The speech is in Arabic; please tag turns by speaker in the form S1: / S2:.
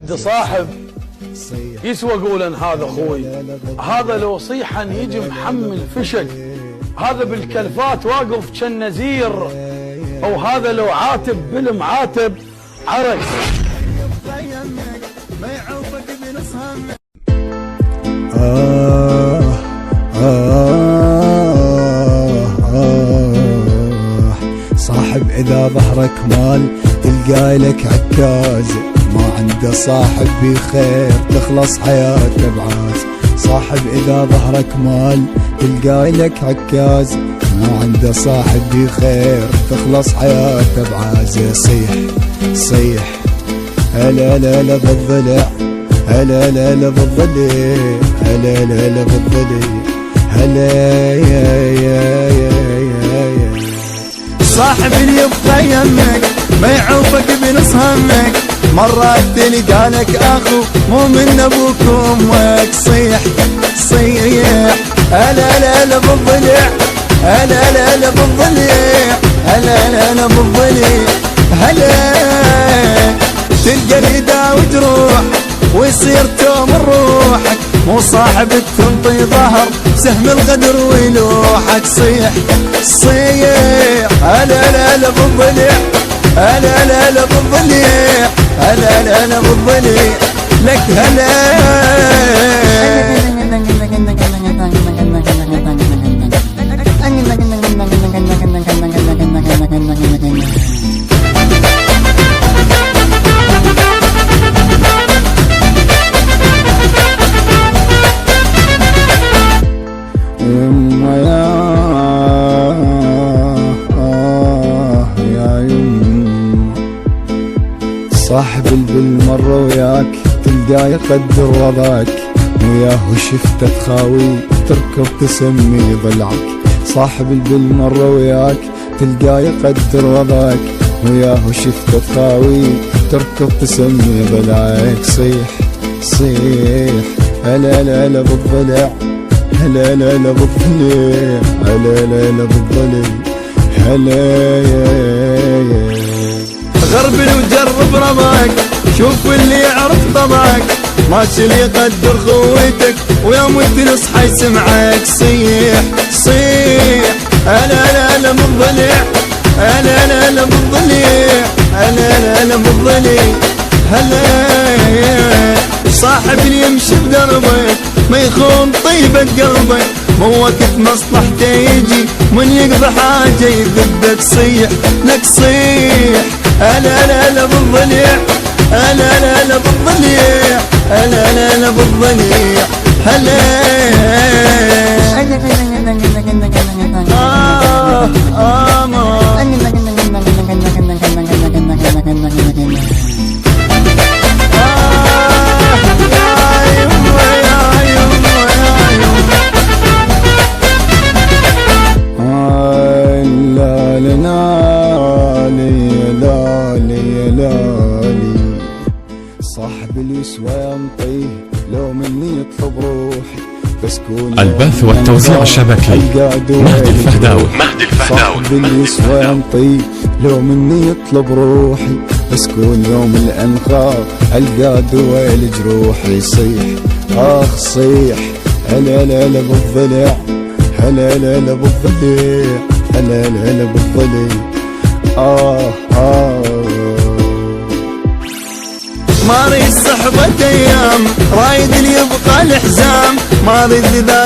S1: صاحب يسوى قولا هذا اخوي، هذا لو صيحا يجي محمل فشل، هذا بالكلفات واقف كالنزير، او هذا لو عاتب بالمعاتب عرق.
S2: صاحب إذا ظهرك مال تلقى لك عكاز، ما عنده صاحب بخير تخلص حياته بعاز. صاحب إذا ظهرك مال تلقى لك عكاز، ما عنده صاحب بخير تخلص حياته بعاز. صيح صيح هلا لا لا بالضلع، هلا لا لا بالضلع، هلا لا لا بالضلع، هلا يا يا يا يا. صاحب اللي يبقى يمك ما يعوفك بنص همك، مرات تلقى لك اخو مو من ابوك وامك. صيح صيح هلا لا لا بالضلع، هلا لا لا بالضلع، هلا لا لا بالضلع، هلا. تلقى الهدا وتروح ويصير توم روحك، مو صاحب تنطي ظهر سهم الغدر ويلوحك. صيح صيح هلا لا لا بالضلع، هلا لا لا بالضلع، هلا لا لا بالضلع، لك هلا. يما يا يما، صاحب بالمرة وياك تلقاه يقدر وضعك، وياه شفته تخاوي تركب تسمي ضلعك. صاحب بالمرة وياك تلقاه يقدر وضعك، وياه شفته تخاوي تركب تسمي ضلعك. صيح صيح هلا لا لا بالضلع، هلا لا لا بالضلع، هلا لا لا بالضلع، هلا يا يا. غربل وجرب رضاك، شوف اللي يعرف طبعك، ماشي اللي يقدر خويتك ويوم تصحى يسمعك. صيح صيح هلا لا لا بالضلع، هلا لا لا بالضلع، هلا لا لا بالضلع، هلا. صاحب اللي يمشي بدربك ما يخون طيبة قلبك، مو وقت مصلحته يجي من يقضي حاجة يذبك. صيح لك صيح هلا لا لا بالضلع، هلا لا لا بالضلع، هلا لا لا بالضلع، هلا. صاحب اللي يسوى ينطيه لو مني يطلب روحي، بس كون
S3: البث والتوزيع الشبكي مهدي الفهداوي.
S2: صاحب اللي يسوى ينطيه لو مني يطلب روحي، بس كون يوم الانخاء القى دواء لجروحي. صيح اخ صيح هلا لا لا بالضلع، هلا لا لا بالضلع، هلا لا لا بالضلع. ما اريد صحبة ايام، رايد اللي يبقى الحزام، ما اريد